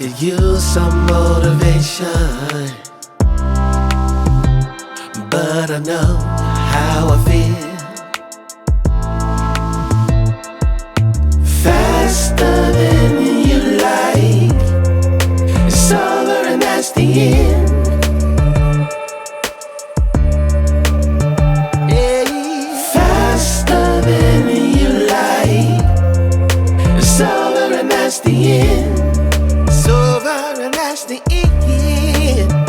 could use some motivation, but I know how I feel. Faster than you like, it's over and that's the end. Faster than you like, it's over and that's the end. It's over and that's the end.